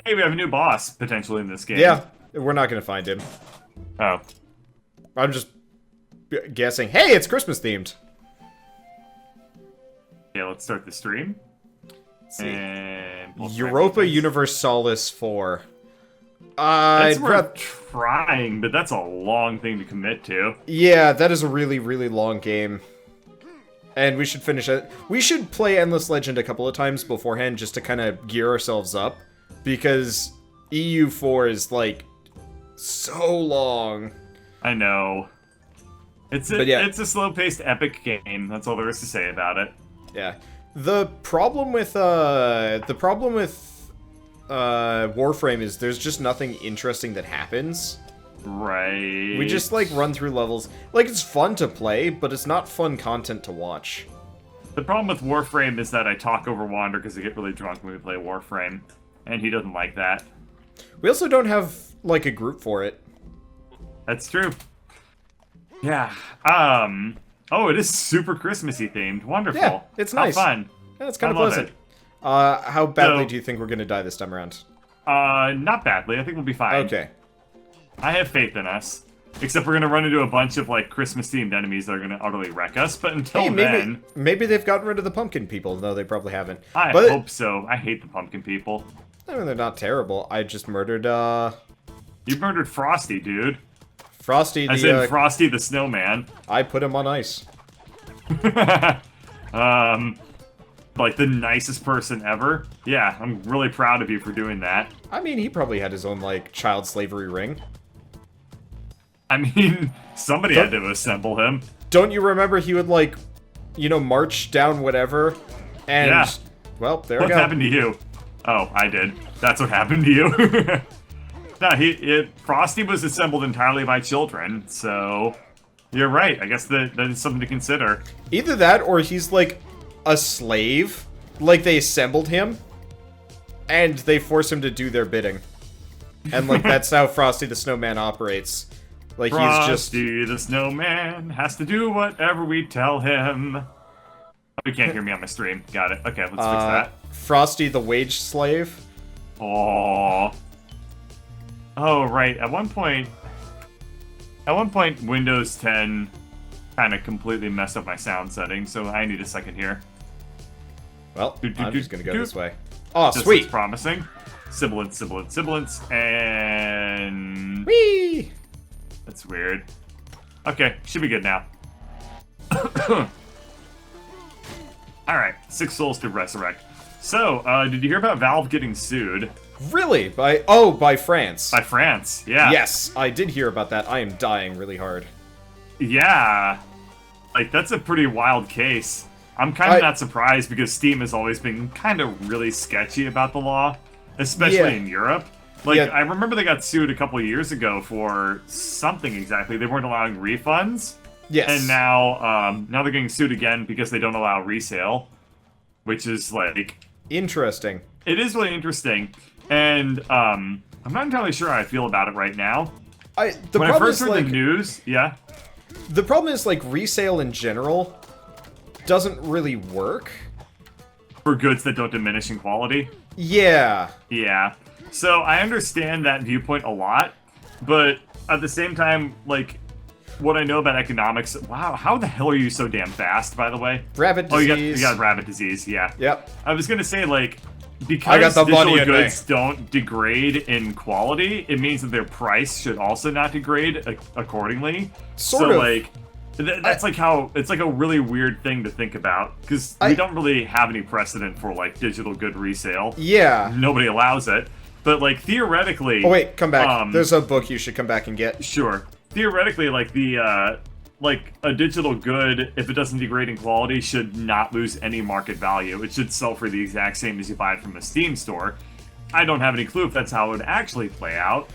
Hey, we have a new boss, potentially, in this game. Yeah, we're not gonna find him. Oh. I'm just guessing. Hey, it's Christmas themed. Yeah, let's start the stream. Let's see. And... Europa Universalis 4. That's I'd worth trying, but that's a long thing to commit to. Yeah, that is a really, really long game. And we should finish it. We should play Endless Legend a couple of times beforehand just to kind of gear ourselves up. Because EU4 is, like, so long. I know. It's a slow-paced epic game. That's all there is to say about it. Yeah. The problem with Warframe is there's just nothing interesting that happens. Right. We just, like, run through levels. Like, it's fun to play, but it's not fun content to watch. The problem with Warframe is that I talk over Wander because I get really drunk when we play Warframe. And he doesn't like that. We also don't have, like, a group for it. That's true. Yeah. Oh, it is super Christmassy themed. Wonderful. Yeah, it's nice. How fun. Yeah, it's kind of I love pleasant. it. How badly So- do you think we're gonna die this time around? Not badly. I think we'll be fine. Okay. I have faith in us. Except we're gonna run into a bunch of, like, Christmas-themed enemies that are gonna utterly wreck us. But until Hey, then... maybe they've gotten rid of the pumpkin people, though they probably haven't. I But, hope so. I hate the pumpkin people. I mean, they're not terrible. I just murdered, You murdered Frosty, dude. Frosty As in Frosty the Snowman. I put him on ice. Like the nicest person ever. Yeah, I'm really proud of you for doing that. I mean, he probably had his own, like, child slavery ring. I mean, somebody had to assemble him. Don't you remember he would, like, you know, march down whatever? And, Yeah. well, there we What go. happened to you? Oh, I did. That's what happened to you. No, Frosty was assembled entirely by children, so you're right. I guess that is something to consider. Either that, or he's, like, a slave. Like, they assembled him, and they force him to do their bidding. And, like, that's how Frosty the Snowman operates. Like, he's just... Frosty the Snowman has to do whatever we tell him. Oh, you can't hear me on my stream. Got it. Okay, let's fix that. Frosty the wage slave. Aww. Oh, right. At one point, Windows 10 kind of completely messed up my sound settings, so I need a second here. Well, I'm just gonna go this way. Oh, This sweet! looks promising. Sibilance, and... Whee! That's weird. Okay, should be good now. Alright, 6 souls to resurrect. So, did you hear about Valve getting sued? Really? By France. By France, yeah. Yes, I did hear about that. I am dying really hard. Yeah. Like, that's a pretty wild case. I'm kind of not surprised because Steam has always been kind of really sketchy about the law, especially in Europe. Like, I remember they got sued a couple of years ago for something exactly. They weren't allowing refunds. Yes. And now, now they're getting sued again because they don't allow resale, which is, like... Interesting. It is really interesting, and, I'm not entirely sure how I feel about it right now. When I first heard the news, yeah? The problem is, like, resale in general doesn't really work. For goods that don't diminish in quality? Yeah. Yeah. So, I understand that viewpoint a lot, but at the same time, like, what I know about economics... Wow, how the hell are you so damn fast, by the way? Rabbit disease. Oh, you got rabbit disease, yeah. Yep. I was gonna say, like, because digital goods don't degrade in quality, it means that their price should also not degrade accordingly. Sort of. Like, that's like how... It's like a really weird thing to think about, because we don't really have any precedent for, like, digital good resale. Yeah. Nobody allows it. But, like, theoretically... Oh, wait, come back. There's a book you should come back and get. Sure. Theoretically, like, like, a digital good, if it doesn't degrade in quality, should not lose any market value. It should sell for the exact same as you buy it from a Steam store. I don't have any clue if that's how it would actually play out,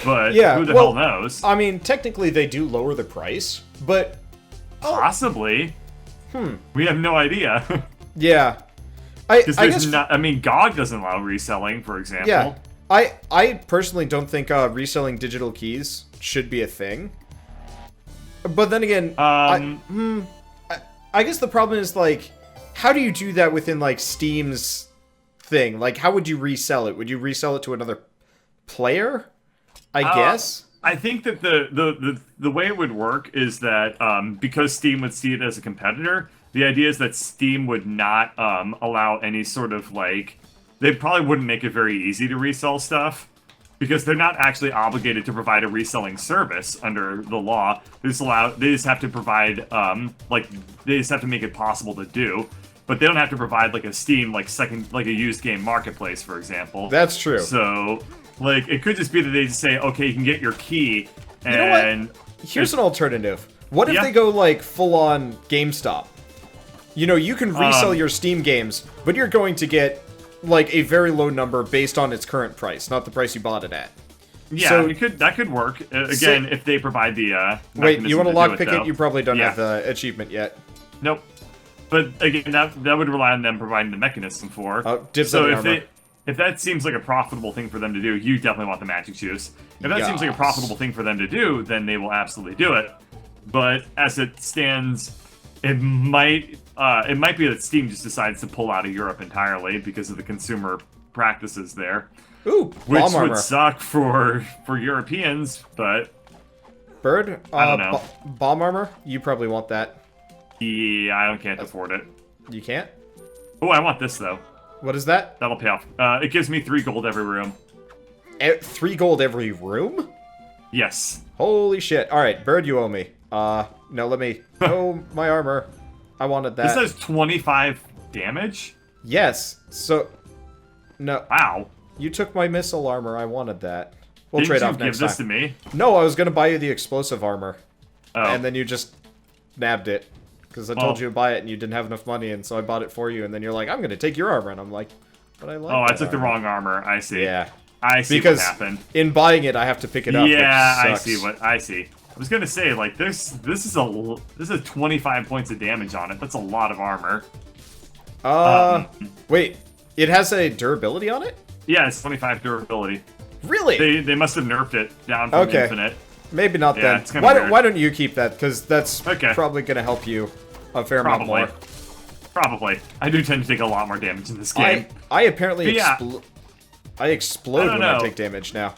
but who the hell knows? I mean, technically they do lower the price, but... Possibly. We have no idea. Yeah. I guess... I mean, GOG doesn't allow reselling, for example. Yeah. I personally don't think reselling digital keys should be a thing. But then again, I guess the problem is, like, how do you do that within, like, Steam's thing? Like, how would you resell it? Would you resell it to another player? I guess. I think that the way it would work is that because Steam would see it as a competitor, the idea is that Steam would not allow any sort of like, they probably wouldn't make it very easy to resell stuff because they're not actually obligated to provide a reselling service under the law. They just have to provide they just have to make it possible to do. But they don't have to provide like a Steam like a used game marketplace, for example. That's true. So like it could just be that they just say, okay, you can get your key, and you know what? Here's an alternative. What if they go like full on GameStop? You know, you can resell your Steam games, but you're going to get like a very low number based on its current price, not the price you bought it at. Yeah, so, that could work. Again, if they provide the wait, you want to lockpick it? You probably don't have the achievement yet. Nope. But again, that would rely on them providing the mechanism for. Dibs so on the if armor. if that seems like a profitable thing for them to do, you definitely want the magic juice. If that seems like a profitable thing for them to do, then they will absolutely do it. But as it stands, it might be that Steam just decides to pull out of Europe entirely because of the consumer practices there. Ooh, which bomb armor. would suck for Europeans, but Bird, I don't know. Bomb armor, you probably want that. Yeah, I can't afford it. You can't? Oh, I want this though. What is that? That'll pay off. It gives me 3 gold every room. 3 gold every room? Yes. Holy shit. Alright, Bird, you owe me. No, let me... Oh, my armor. I wanted that. This does 25 damage? Yes. So... No. Wow. You took my missile armor. I wanted that. We'll trade off next time. Didn't you give this to me? No, I was gonna buy you the explosive armor. Oh. And then you just nabbed it. Because I told you to buy it and you didn't have enough money, and so I bought it for you, and then you're like, I'm gonna take your armor, and I'm like, but I like I took the wrong armor. I see. Yeah. I see because what happened. In buying it, I have to pick it up. Yeah, which I sucks. see I see. I was gonna say, like, this is 25 points of damage on it. That's a lot of armor. Wait, it has a durability on it? Yeah, it's 25 durability. Really? They must have nerfed it down from infinite. Maybe not Yeah, then. it's kinda weird. Why don't you keep that? Because that's Okay. probably going to help you a fair amount more. Probably. I do tend to take a lot more damage in this game. I apparently Yeah. I explode when I know. take damage now.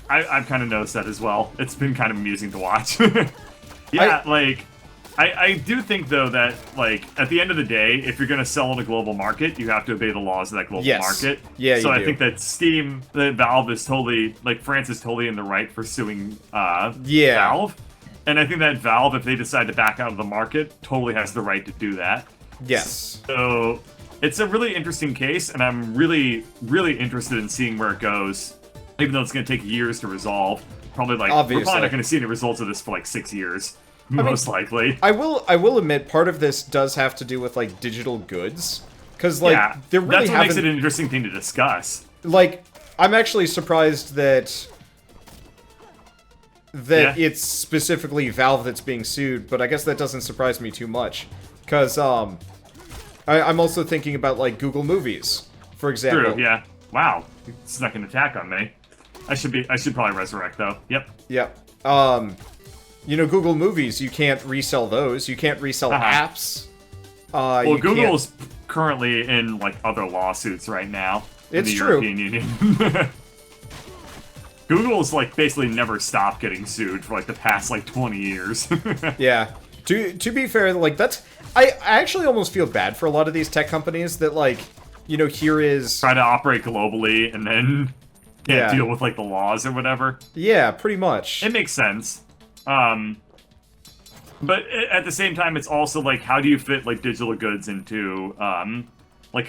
I've kind of noticed that as well. It's been kind of amusing to watch. I do think, though, that, like, at the end of the day, if you're going to sell in a global market, you have to obey the laws of that global market. Yeah, so you I do. think that Valve is totally, like, France is totally in the right for suing Valve. And I think that Valve, if they decide to back out of the market, totally has the right to do that. Yes. So it's a really interesting case, and I'm really, really interested in seeing where it goes, even though it's going to take years to resolve. Probably, like, Obviously. we're probably not going to see any results of this for, like, 6 years. Most likely. I will admit, part of this does have to do with, like, digital goods. Because, like, there really that's what makes haven't... it an interesting thing to discuss. Like, I'm actually surprised that it's specifically Valve that's being sued, but I guess that doesn't surprise me too much. Because, I'm also thinking about, like, Google Movies, for example. True, yeah. Wow. You snuck an attack on me. I should probably resurrect, though. Yep. Yep. You know, Google Movies, you can't resell those. You can't resell apps. Well, Google's currently in, like, other lawsuits right now. It's in the true. European Union. Google's, like, basically never stopped getting sued for, like, the past, like, 20 years. Yeah. To be fair, like, that's... I actually almost feel bad for a lot of these tech companies that, like, you know, here is... Try to operate globally and then can't deal with, like, the laws or whatever. Yeah, pretty much. It makes sense. But at the same time, it's also, like, how do you fit, like, digital goods into, like,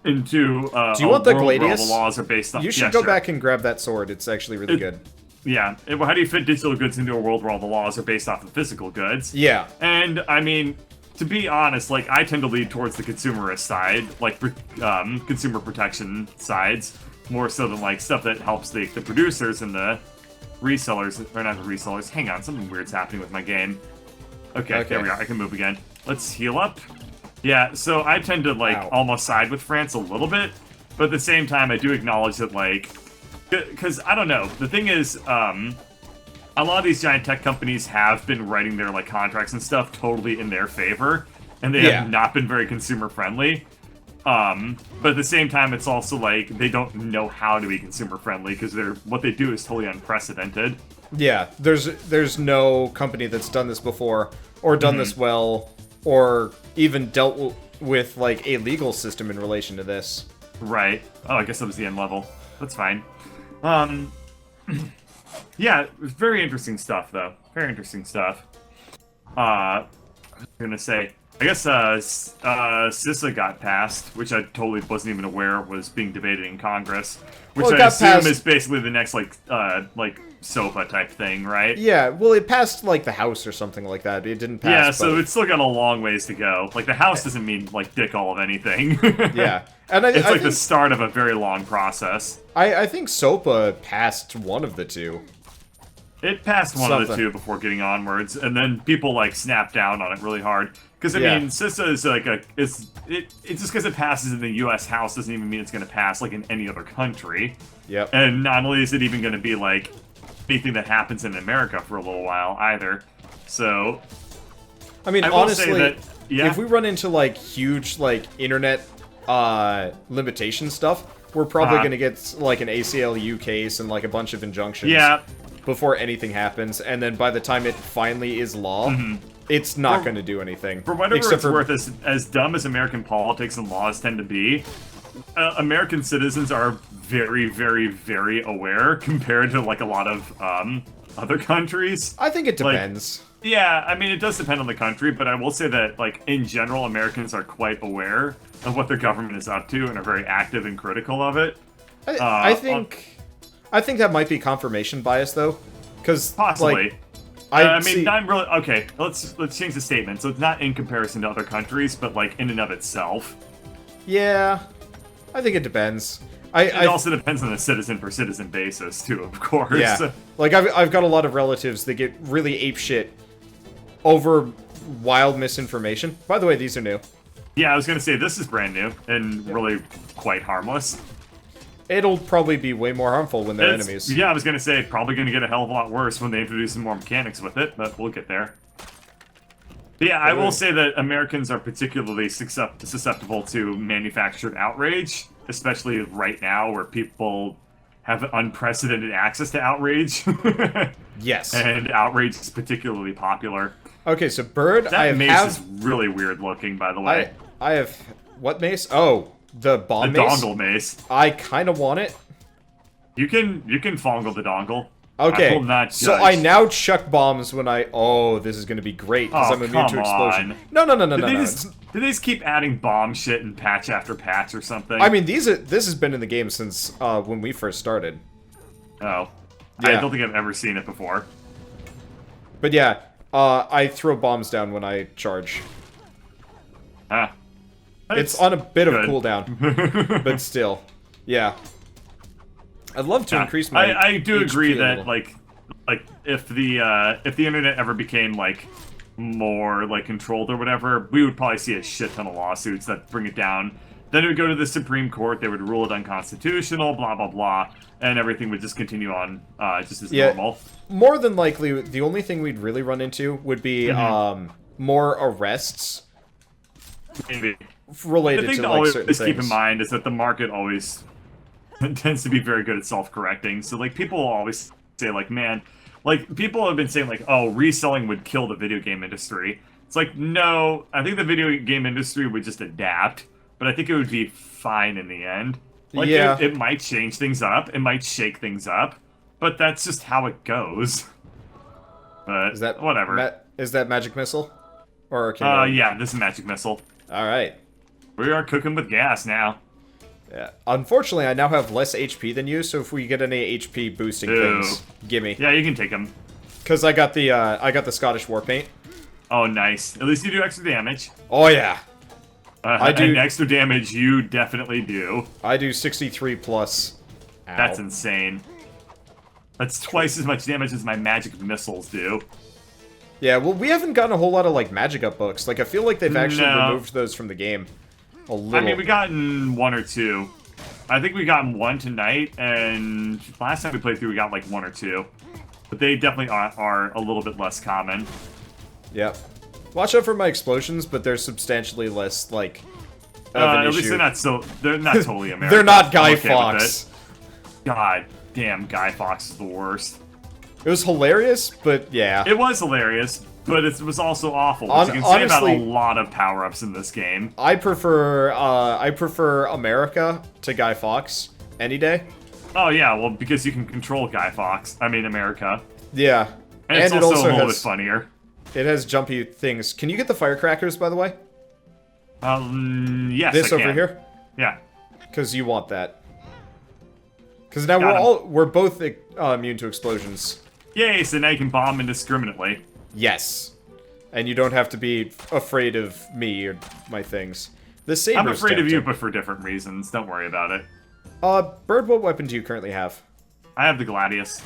do you want the Gladius? The laws are based on... You should go back and grab that sword. It's actually really good. Yeah. How do you fit digital goods into a world where all the laws are based off of physical goods? Yeah. And, I mean, to be honest, like, I tend to lead towards the consumerist side, like, consumer protection sides, more so than, like, stuff that helps the producers and the resellers, or not the resellers. Hang on, something weird's happening with my game. Okay, there we are. I can move again. Let's heal up. Yeah, so I tend to, like, almost side with France a little bit, but at the same time, I do acknowledge that, like, because, I don't know, the thing is, a lot of these giant tech companies have been writing their, like, contracts and stuff totally in their favor, and they have not been very consumer-friendly. But at the same time, it's also like they don't know how to be consumer friendly because what they do is totally unprecedented. Yeah, there's no company that's done this before, or done this well, or even dealt with like a legal system in relation to this. Right. Oh, I guess that was the end level. That's fine. Yeah, very interesting stuff, though. Very interesting stuff. I was gonna say, I guess CISA got passed, which I totally wasn't even aware was being debated in Congress. Which Well, it I got assume passed- is basically the next like SOPA type thing, right? Yeah, well, it passed like the House or something like that. It didn't pass. Yeah, so both. it's still got a long ways to go. Like the House doesn't mean like dick all of anything. Yeah, and It's I like the think, start of a very long process. I think SOPA passed one of the two. It passed one of the Something. two before getting onwards, and then people like snapped down on it really hard. Because I Yeah. mean, CISA is like it's just because it passes in the U.S. House doesn't even mean it's going to pass like in any other country. Yep. And not only is it even going to be like anything that happens in America for a little while either. So I mean, I will honestly, say that if we run into like huge like internet limitation stuff, we're probably Uh-huh. gonna get like an ACLU case and like a bunch of injunctions. yeah, Before anything happens, and then by the time it finally is law, it's not going to do anything. for whatever except it's worth, as dumb as American politics and laws tend to be, American citizens are very, very, very aware compared to like a lot of other countries. I think it depends. Yeah, I mean, it does depend on the country, but I will say that, like, in general, Americans are quite aware of what their government is up to and are very active and critical of it. I think that might be confirmation bias, though, because Possibly. like, I mean, not really. Okay, let's change the statement. So it's not in comparison to other countries, but like in and of itself. yeah, I think it depends. It also depends on a citizen per citizen basis too, of course. Yeah, like I've got a lot of relatives that get really apeshit over wild misinformation. By the way, these are new. Yeah, I was gonna say this is brand new and really quite harmless. It'll probably be way more harmful when they're enemies. Yeah, I was gonna say probably gonna get a hell of a lot worse when they introduce some more mechanics with it, but we'll get there. But yeah, I will say that Americans are particularly susceptible to manufactured outrage, especially right now where people have unprecedented access to outrage. Yes. And outrage is particularly popular. Okay, so bird. That mace is really weird looking, by the way. I have what mace? Oh, the bomb The mace. dongle mace. I kind of want it. You can fongle the dongle. Okay, I will not so judge. I now chuck bombs when I. Oh, this is gonna be great because Oh, I'm immune to come explosion. on. No. Did they just keep adding bomb shit and patch after patch or something? I mean, this has been in the game since when we first started. Oh. Yeah. I don't think I've ever seen it before. But yeah, I throw bombs down when I charge. Ah. It's on a bit of a good. cooldown, but still, yeah. I'd love to increase my. I do HP agree a that little. like if the internet ever became like more like controlled or whatever, we would probably see a shit ton of lawsuits that bring it down. Then it would go to the Supreme Court. They would rule it unconstitutional. Blah blah blah, and everything would just continue on just as normal. More than likely, the only thing we'd really run into would be more arrests Maybe. related The thing to to like always certain keep in things. mind is that the market always tends to be very good at self-correcting. So like people will always say like, man, like people have been saying like, oh, reselling would kill the video game industry. It's like, no, I think the video game industry would just adapt, but I think it would be fine in the end. Like Yeah. it might change things up, it might shake things up, but that's just how it goes. But Is that whatever. Is that magic missile? Or arcane? Yeah, this is Magic Missile. All right. We are cooking with gas now. Yeah. Unfortunately, I now have less HP than you, so if we get any HP boosting Ew. things, gimme. Yeah, you can take them. Because I got the Scottish War Paint. Oh, nice. At least you do extra damage. Oh yeah. I do- And extra damage you definitely do. I do 63 plus. Ow. That's insane. That's twice as much damage as my magic missiles do. Yeah, well, we haven't gotten a whole lot of like magic up books. Like, I feel like they've actually No. removed those from the game. A little. I mean, we gotten one or two. I think we gotten one tonight, and last time we played through, we got like one or two. But they definitely are a little bit less common. Yep. Watch out for my explosions, but they're substantially less like an at least issue. they're not totally American. They're not Guy I'm okay with Fawkes. it. God damn, Guy Fawkes is the worst. It was hilarious, but yeah. It was hilarious, but it was also awful. Which you can say about a lot of power-ups in this game. I prefer America to Guy Fawkes any day. Oh yeah, well because you can control Guy Fawkes. I mean America. Yeah. And it's it also also a little has, bit funnier. It has jumpy things. Can you get the firecrackers, by the way? Yes, This I over can. here? Yeah. Because you want that. Because now we're both immune to explosions. Yay, so now you can bomb indiscriminately. Yes. And you don't have to be afraid of me or my things. The saber's I'm afraid of you, tempting. but for different reasons. Don't worry about it. Bird, what weapon do you currently have? I have the Gladius.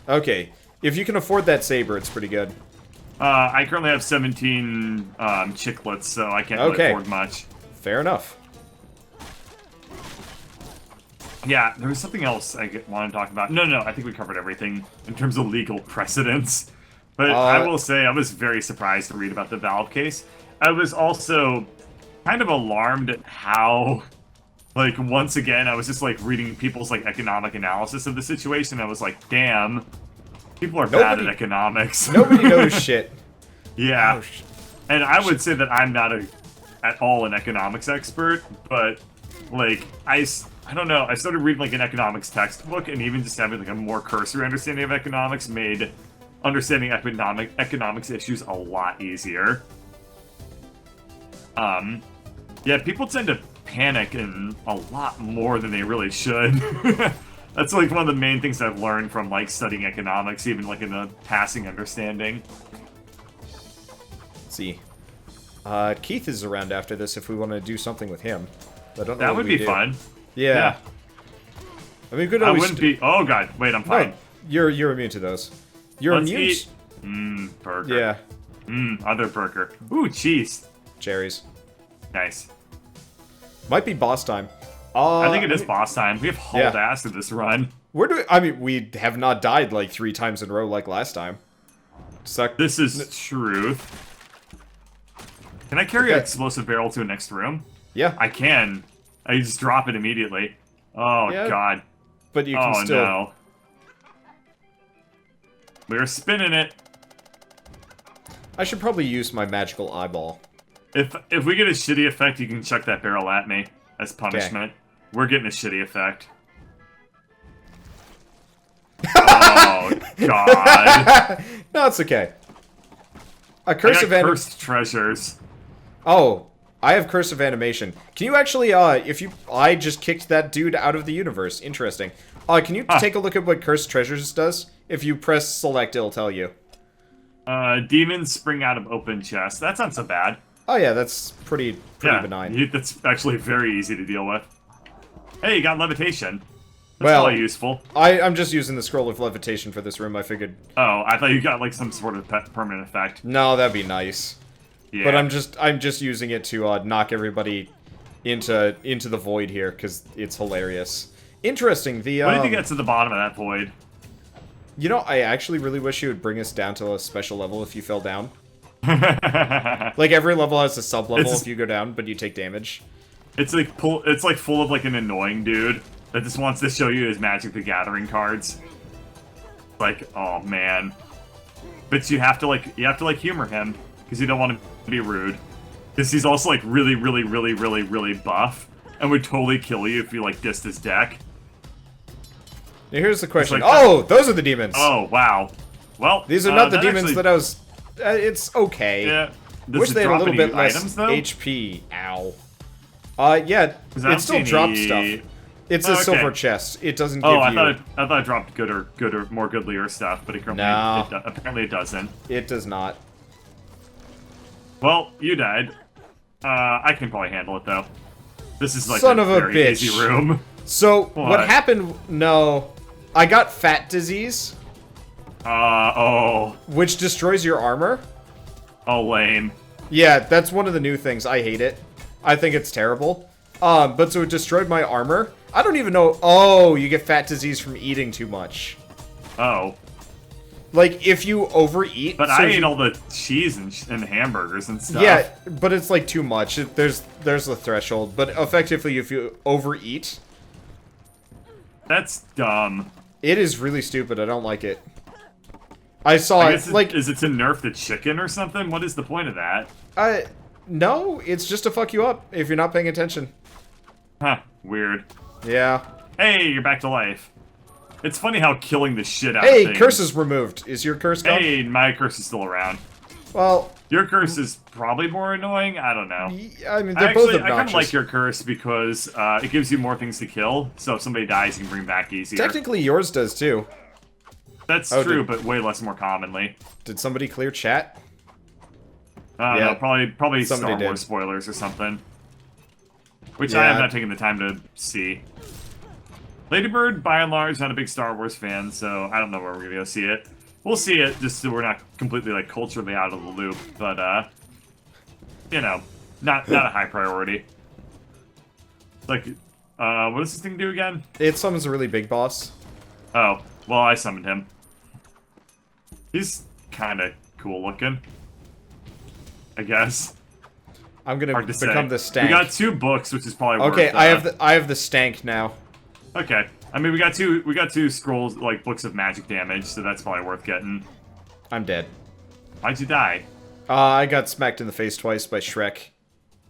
Okay. If you can afford that saber, it's pretty good. I currently have 17 chiclets, so I can't really afford much. Fair enough. Yeah, there was something else I wanted to talk about. No, I think we covered everything in terms of legal precedents. But I will say, I was very surprised to read about the Valve case. I was also kind of alarmed at how, like, once again, I was just, like, reading people's, like, economic analysis of the situation. I was like, damn, people are bad at economics. Nobody knows shit. Yeah. Oh, and I would say that I'm not at all an economics expert, but, like, I don't know, I started reading, like, an economics textbook, and even just having, like, a more cursory understanding of economics made understanding economics issues a lot easier. Yeah, people tend to panic in a lot more than they really should. That's, like, one of the main things I've learned from, like, studying economics, even, like, in a passing understanding. Let's see. Keith is around after this if we want to do something with him. I don't know That would be fun. Yeah. I mean, good. I wouldn't be. Oh god, wait, I'm fine. No, you're immune to those. You're Let's immune. eat. Burger. Yeah. Other burger. Ooh, cheese. Cherries. Nice. Might be boss time. I think it is boss time. We have hauled ass in this run. Where do we, I mean, we have not died like 3 times in a row like last time. Suck. This is truth. Can I carry an explosive barrel to a next room? Yeah. I can. I just drop it immediately. Oh god. But you can still. No. We're spinning it. I should probably use my magical eyeball. If we get a shitty effect, you can chuck that barrel at me as punishment. We're getting a shitty effect. Oh god. No, it's okay. A curse of cursed treasures. Oh, I have curse of animation. Can you actually, I just kicked that dude out of the universe. Interesting. Can you take a look at what cursed treasures does? If you press select, it'll tell you. Demons spring out of open chests. That's not so bad. Oh yeah, that's pretty benign. That's actually very easy to deal with. Hey, you got levitation. That's Well, probably useful. I'm just using the scroll of levitation for this room, I figured. Oh, I thought you got like some sort of permanent effect. No, that'd be nice. Yeah. But I'm just using it to knock everybody into the void here because it's hilarious. Interesting. What do you think gets to the bottom of that void? You know, I actually really wish you would bring us down to a special level if you fell down. Like every level has a sub level if you go down, but you take damage. It's like full of like an annoying dude that just wants to show you his Magic the Gathering cards. Like, oh man. But you have to like humor him because you don't want him to be rude. Because he's also like really, really, really, really, really buff and would totally kill you if you like dissed his deck. Now here's the question. Like oh, those are the demons. Oh wow. Well, these are not the demons that I was. It's okay. Yeah. Wish they had a little bit less items, though? HP. Ow. Yeah, it still dropped stuff. It's a silver chest. It doesn't give you. I thought it dropped good or more goodlier stuff, but apparently it doesn't. It does not. Well, you died. I can probably handle it though. This is like Son a of a very bitch. easy room. So what happened? No, I got fat disease. Which destroys your armor. Oh, lame. Yeah, that's one of the new things. I hate it. I think it's terrible. But so it destroyed my armor. I don't even know. Oh, you get fat disease from eating too much. Oh. Like, if you overeat... But I ate all the cheese and hamburgers and stuff. Yeah, but it's, like, too much. There's the threshold. But effectively, if you overeat... That's dumb. It is really stupid. I don't like it. I saw it, like... Is it to nerf the chicken or something? What is the point of that? No, it's just to fuck you up if you're not paying attention. Huh, weird. Yeah. Hey, you're back to life. It's funny how killing the shit out of Hey, things... curse is removed. Is your curse gone? Hey, my curse is still around. Well... Your curse is probably more annoying? I don't know. I mean, they're both obnoxious. I kind of like your curse because it gives you more things to kill, so if somebody dies, you can bring back easier. Technically, yours does, too. That's true, but way less more commonly. Did somebody clear chat? No, probably somebody Star Wars did. spoilers or something. Which Yeah. I have not taken the time to see. Ladybird, by and large, not a big Star Wars fan, so I don't know where we're gonna go see it. We'll see it, just so we're not completely, like, culturally out of the loop, but, you know, not a high priority. Like, what does this thing do again? It summons a really big boss. Oh, well, I summoned him. He's kinda cool looking. I guess. I'm gonna Hard to become say. the stank. We got 2 books, which is probably Okay, worth, I have the stank now. Okay. I mean, we got two scrolls, like, books of magic damage, so that's probably worth getting. I'm dead. Why'd you die? I got smacked in the face twice by Shrek.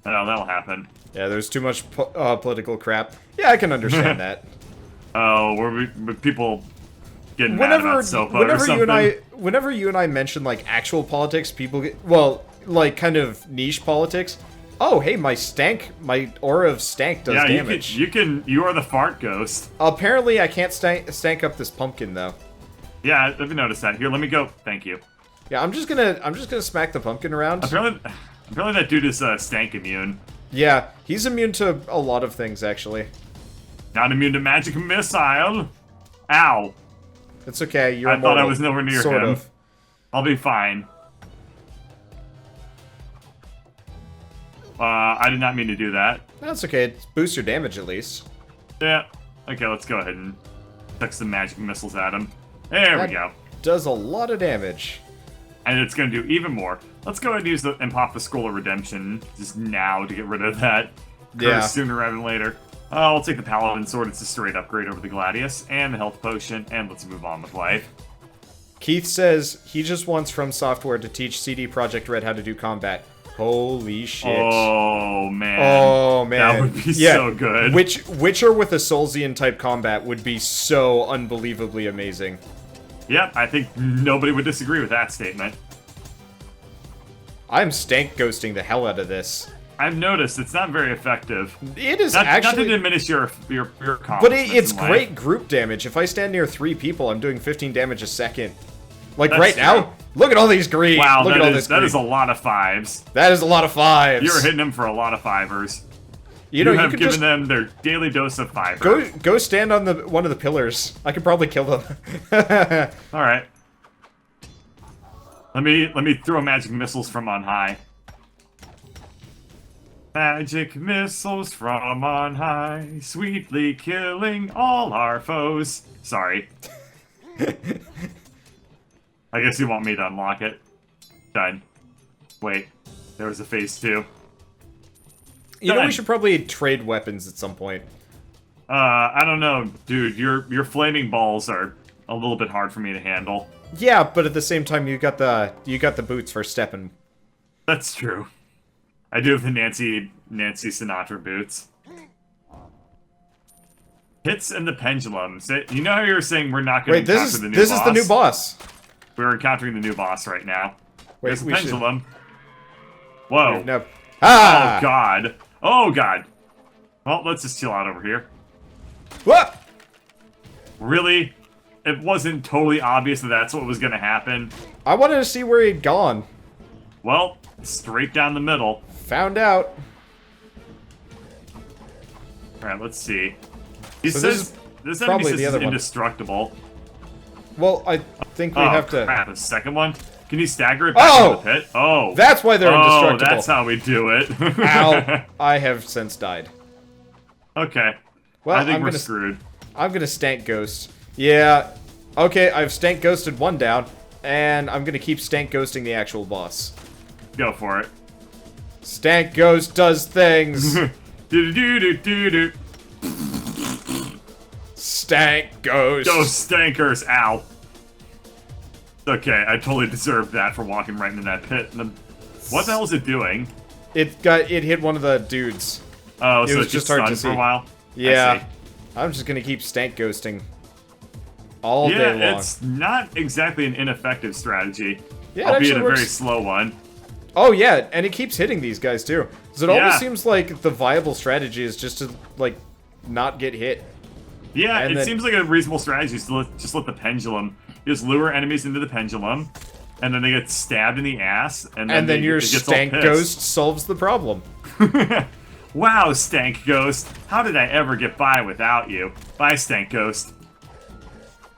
Oh, that'll happen. Yeah, there's too much political crap. Yeah, I can understand that. Oh, were people getting mad about Sopa or something? Whenever you and I mention, like, actual politics, people get, well, like, kind of niche politics. Oh, hey, my aura of stank does damage. You are the fart ghost. Apparently, I can't stank up this pumpkin, though. Yeah, I've noticed that. Here, let me go. Thank you. Yeah, I'm just gonna smack the pumpkin around. Apparently that dude is stank immune. Yeah, he's immune to a lot of things, actually. Not immune to magic missile. Ow. It's okay, you're I immortal. thought I was nowhere near sort him. of. I'll be fine. I did not mean to do that. That's okay, it boosts your damage at least. Yeah. Okay, let's go ahead and chuck some magic missiles at him. There we go. Does a lot of damage. And it's going to do even more. Let's go ahead and use and pop the Scroll of Redemption just now to get rid of that curse sooner rather than later. I'll take the Paladin Sword. It's a straight upgrade over the Gladius and the Health Potion, and let's move on with life. Keith says he just wants From Software to teach CD Projekt Red how to do combat. Holy shit. Oh, man. Oh, man. That would be so good. Witcher with a Soulsian-type combat would be so unbelievably amazing. Yep, I think nobody would disagree with that statement. I'm stank ghosting the hell out of this. I've noticed it's not very effective. It is not actually... Not to diminish your accomplishments. But it's great group damage. If I stand near 3 people, I'm doing 15 damage a second. Like, that's right true. Now, look at all these green. Wow, look at all this green. That is a lot of 5s. That is a lot of 5s. You're hitting them for a lot of 5ers. You know, you have given them their daily dose of fiber. Go stand on one of the pillars. I could probably kill them. All right. Let me throw magic missiles from on high. Magic missiles from on high, sweetly killing all our foes. Sorry. I guess you want me to unlock it. Done. Wait, there was a phase 2. You know, we should probably trade weapons at some point. I don't know, dude. Your flaming balls are a little bit hard for me to handle. Yeah, but at the same time, you got the boots for stepping. That's true. I do have the Nancy Sinatra boots. Hits and the Pendulum. You know how you were saying we're not going to encounter the new boss? This is the new boss. We're encountering the new boss right now. Wait, there's the Pendulum. Whoa. No. Ah! Oh, God. Oh, God. Well, let's just chill out over here. What? Really? It wasn't totally obvious that that's what was going to happen. I wanted to see where he'd gone. Well, straight down the middle. Found out. Alright, let's see. He says this enemy says he's indestructible. Well, I think we have to... Crap, a second one? Can you stagger it back into the pit? Oh! That's why they're indestructible. Oh, that's how we do it. Ow. I have since died. Okay. Well, I think we're screwed. I'm gonna stank ghost. Yeah. Okay, I've stank ghosted one down. And I'm gonna keep Stank Ghosting the actual boss. Go for it. Stank Ghost does things! Do-do-do-do-do-do. Stank Ghost! Ghost stankers, ow. Okay, I totally deserved that for walking right into that pit. What the hell is it doing? It hit one of the dudes. Oh, so was it's just just hard stunned to for see. a while? Yeah. I'm just gonna keep Stank Ghosting. All day long. Yeah, it's not exactly an ineffective strategy. Yeah, it albeit actually a works. very slow one. Oh yeah, and it keeps hitting these guys too. So it Yeah. always seems like the viable strategy is just to, like, not get hit. Yeah, And it then- seems like a reasonable strategy is to just let the pendulum. You just lure enemies into the pendulum, and then they get stabbed in the ass, and then your it gets all Stank pissed. Ghost solves the problem. Wow, Stank Ghost. How did I ever get by without you? Bye, Stank Ghost.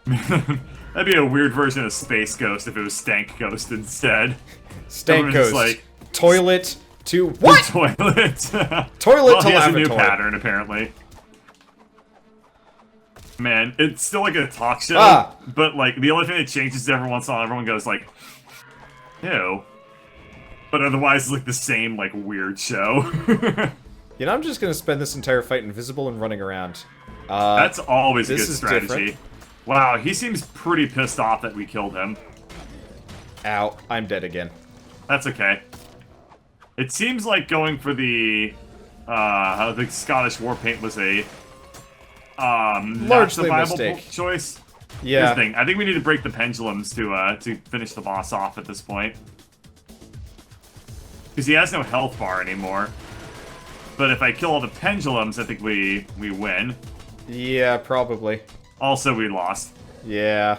That'd be a weird version of Space Ghost if it was Stank Ghost instead. Stank Everyone's Ghost. like, Toilet to... What?! Toilet. Toilet Well, to he has a new lavatory. pattern, apparently. Man, it's still like a talk show, but like the only thing that changes is every once in a while everyone goes like, ew. But otherwise it's like the same like weird show. You know, I'm just gonna spend this entire fight invisible and running around. That's always a this good is strategy. different. Wow, he seems pretty pissed off that we killed him. Ow, I'm dead again. That's okay. It seems like going for the Scottish war paint was a Largely a not the viable mistake. choice. Here's Yeah. the thing. I think we need to break the pendulums to finish the boss off at this point. Because he has no health bar anymore. But if I kill all the pendulums, I think we win. Yeah, probably. Also, we lost. Yeah.